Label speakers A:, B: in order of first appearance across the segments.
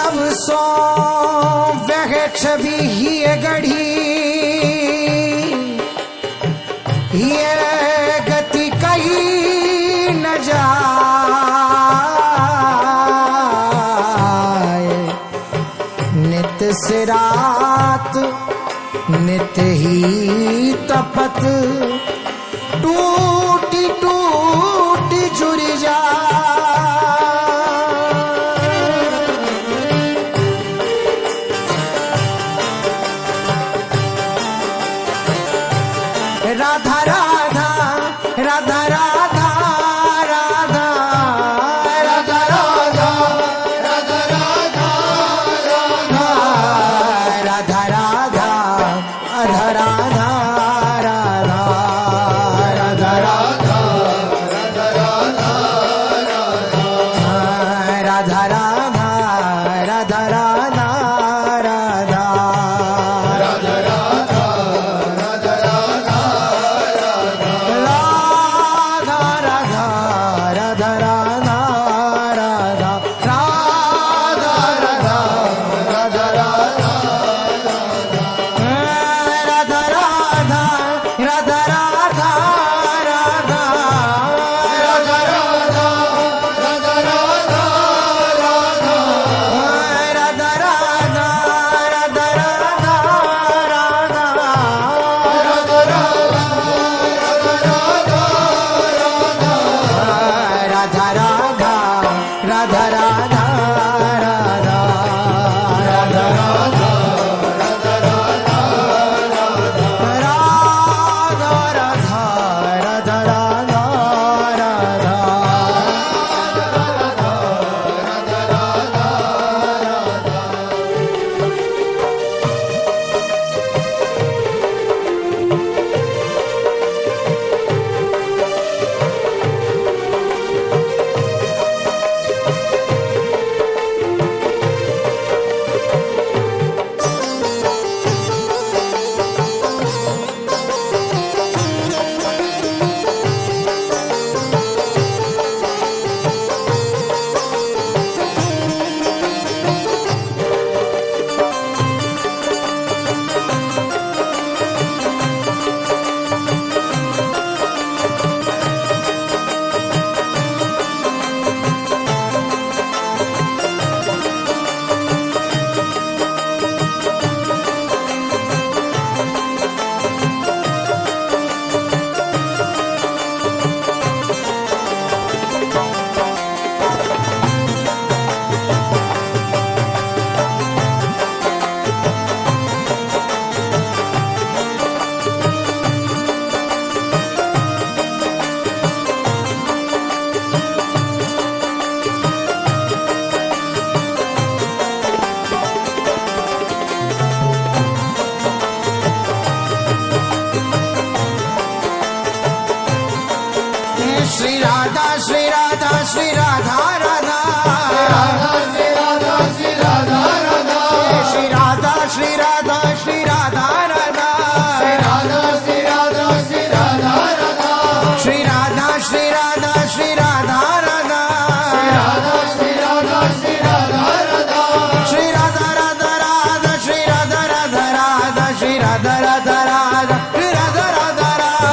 A: सब सो वह छवि ही गढ़ी ये गति कहीं न जाए। नित से रात नित ही तपत टूटी टूटी जुड़ी जा। Radha Radha Radha Radha Radha Radha Radha Radha Radha Radha Radha Radha Radha Radha Radha Radha Radha Radha Radha Shri Radha Shri Radha Shri Radha Radha Shri Radha Shri Radha Radha Shri Radha Shri Radha Shri Radha Radha Shri Radha Shri Radha Shri Radha Shri Radha Shri Radha Radha Shri Radha Shri Radha Shri Radha Radha Radha Shri Radha Radha Radha Shri Radha Radha Radha Shri Radha Radha Radha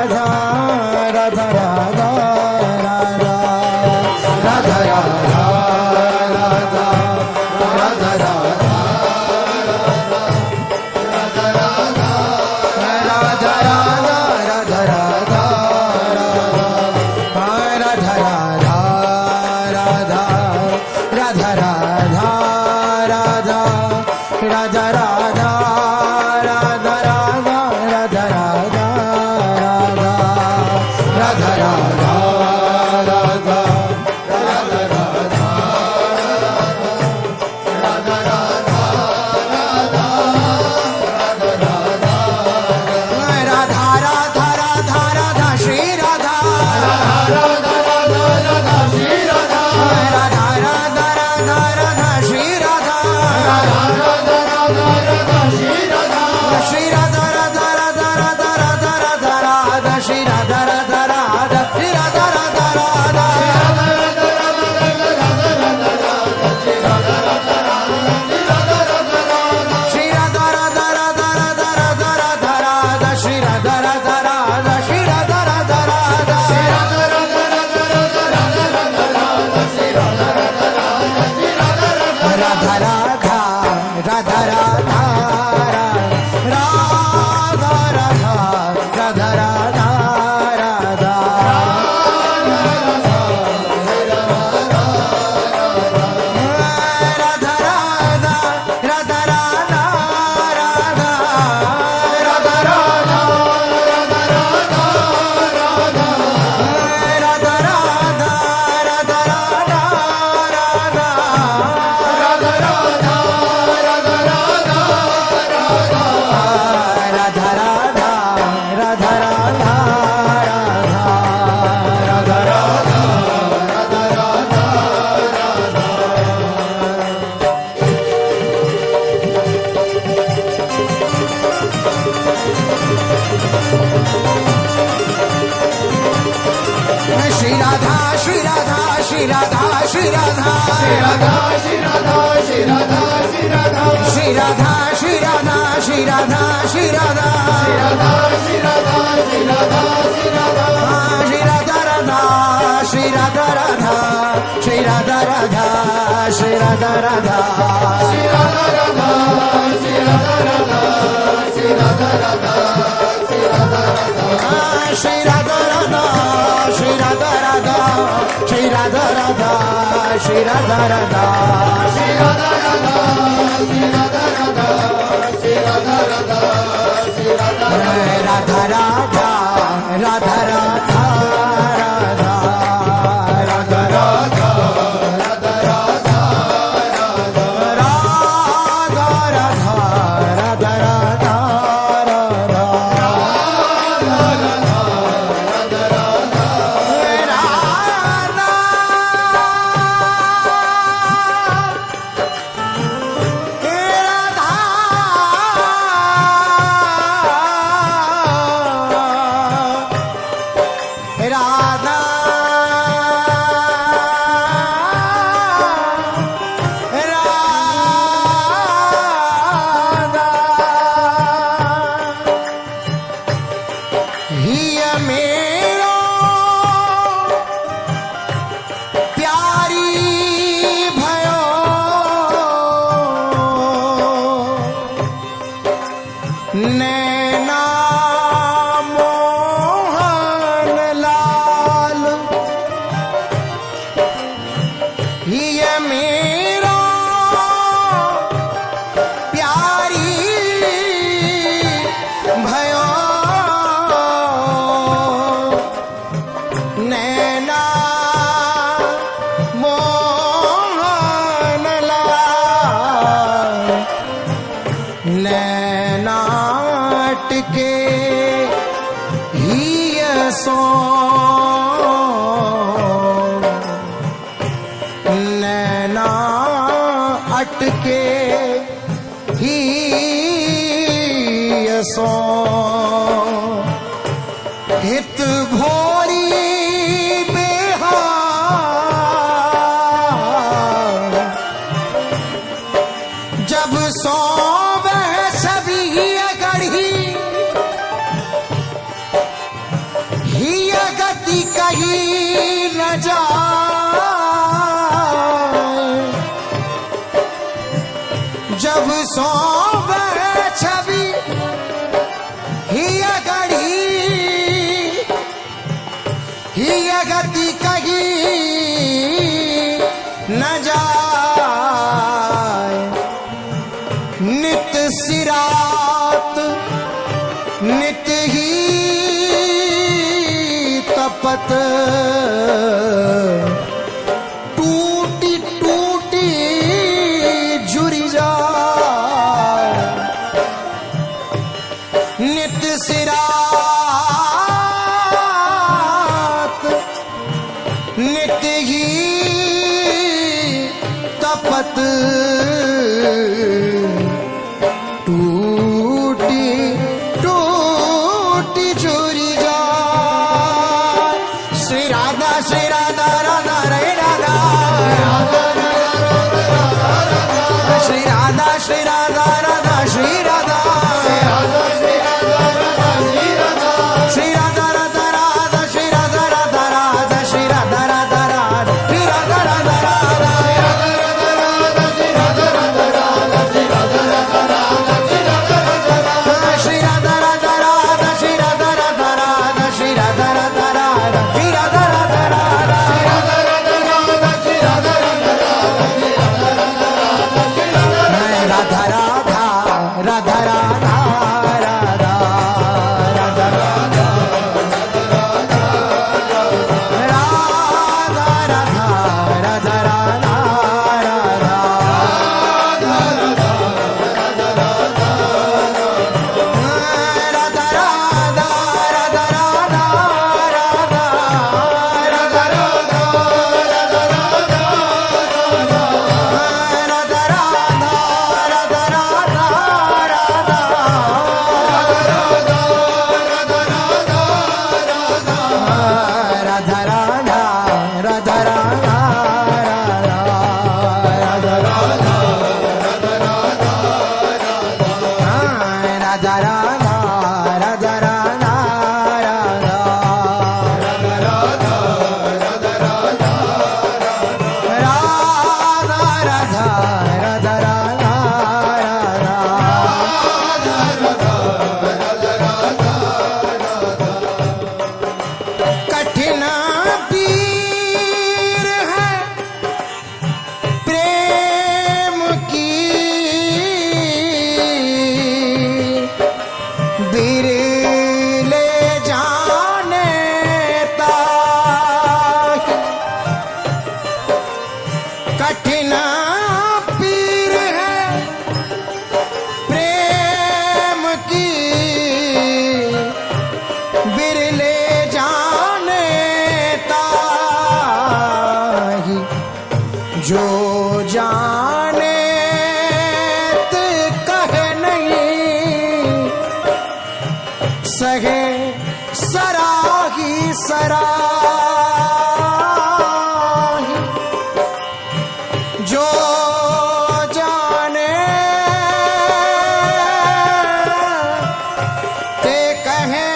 A: Radha Radha Radha Radha Radha Radha Radha Radha Shri Radha, Shri Radha, Shri Radha, Shri Radha, Shri Radha, Shri Radha, Shri Radha, Shri Radha, Shri Radha, Shri Radha, Shri Radha, Shri Radha, Shri Radha, Shri Radha, Shri Radha, Radha, Shri Radha, Radha, Shri Radha, Radha, Shri Radha, Radha, Shri Radha, Radha, Shri Radha, Radha, Shri Radha, Radha, Shri Radha, Radha, Shri Radha, Radha, Shri Radha, Radha, Shri Radha, Radha, Shri Radha, Radha, Shri Radha, Radha, Shri Radha, Radha, Shri Radha, Radha, Shri Radha, Radha, Radha, Radha, Radha, नैना मोहन लाल ये मेरा प्यारी भयो नैना मोहन लाल नैना के ही सो नैना अटके ही सो हित भोरी बेहार जब सो गति कहीं न जाए, जब सोवे छवि ही गढ़ी, ही गति कहीं न जाए। नित सिरात नित ही तपत, टूटी टूटी जुरी जाए। नित सिरात नित ही तपत, टूटी टूटी जुरी जाए। श्री राधा राधा रे राधा, श्री राधा राधा श्री राधा, श्री राधा राधा राधा श्री राधा राधा राधा, श्री राधा राधा राधा श्री राधा राधा राधा, श्री राधा राधा राधा श्री राधा राधा राधा, श्री राधा राधा राधा श्री राधा राधा राधा, राधा राधा राधा राधा राधा राधा राधा कठिन पीर है प्रेम की, बिरले जाने ताहि। कठिन पीर है प्रेम की, बिरले जो जाने ते कहे नहीं, सहे सराही सराही। जो जाने ते कहे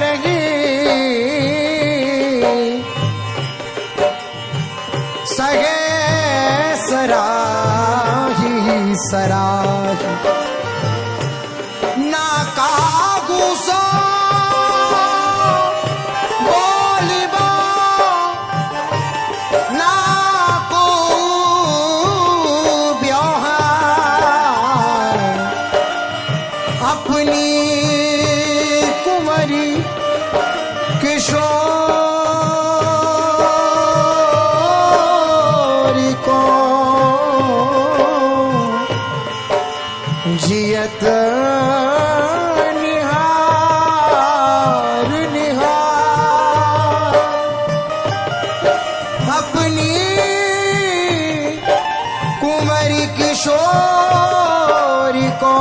A: नहीं, सगे सराही सराही। ना कागुसो बोलिबा, ना को ब्योहार। अपनी कुंवरी किशोरी को जियत निहार निहार। अपनी कुंवरी किशोरी को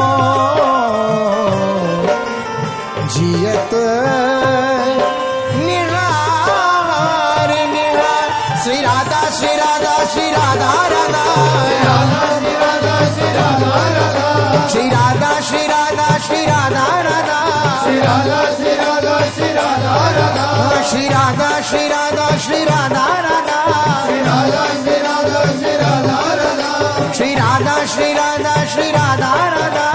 A: जियत निहार निहार। Shri Radha Shri Radha Shri Radha Radha, Shri Radha Shri Radha Shri Radha Radha, Shri Radha Shri Radha Shri Radha Radha, Shri Radha Shri Radha Shri Radha Radha Shri Radha Shri Radha Shri Radha Radha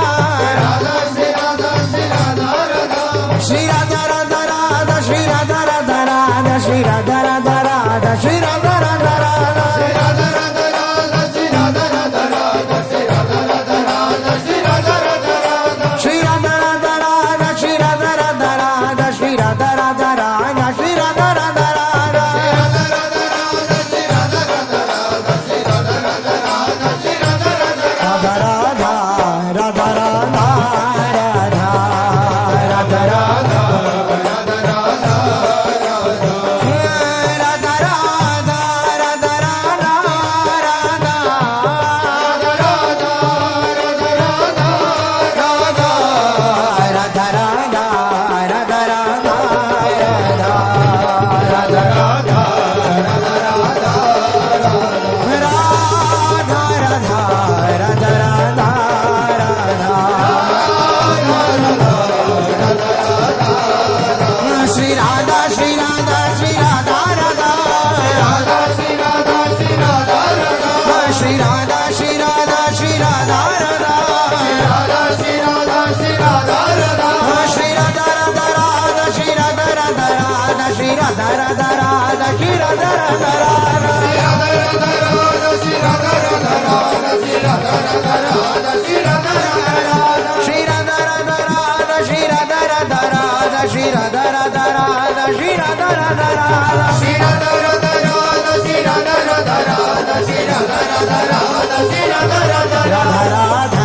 A: Shri Radha Radha Radha Shri Radha Radha Radha Shri Radha Radha Radha Shri Radha Radha Radha Shri Radha Radha Radha Shri Radha Radha Radha Shri Radha Radha Radha Shri Radha Radha Radha Radha Radha Radha Radha Radha Radha Shri Radha Shri Radha Shri Radha Radha Shri Radha Shri Radha Shri Radha Radha Shri Radha Radha Radha Shri Radha Radha Radha Shri Radha Radha Radha Shri Radha Radha Radha Shri Radha Radha Radha Shri Radha Radha Radha Shri Radha Radha Radha Shri Radha Radha Radha Shri Radha Radha Radha Shri Radha Radha Radha Shri Radha Radha Radha Shri Radha Radha Radha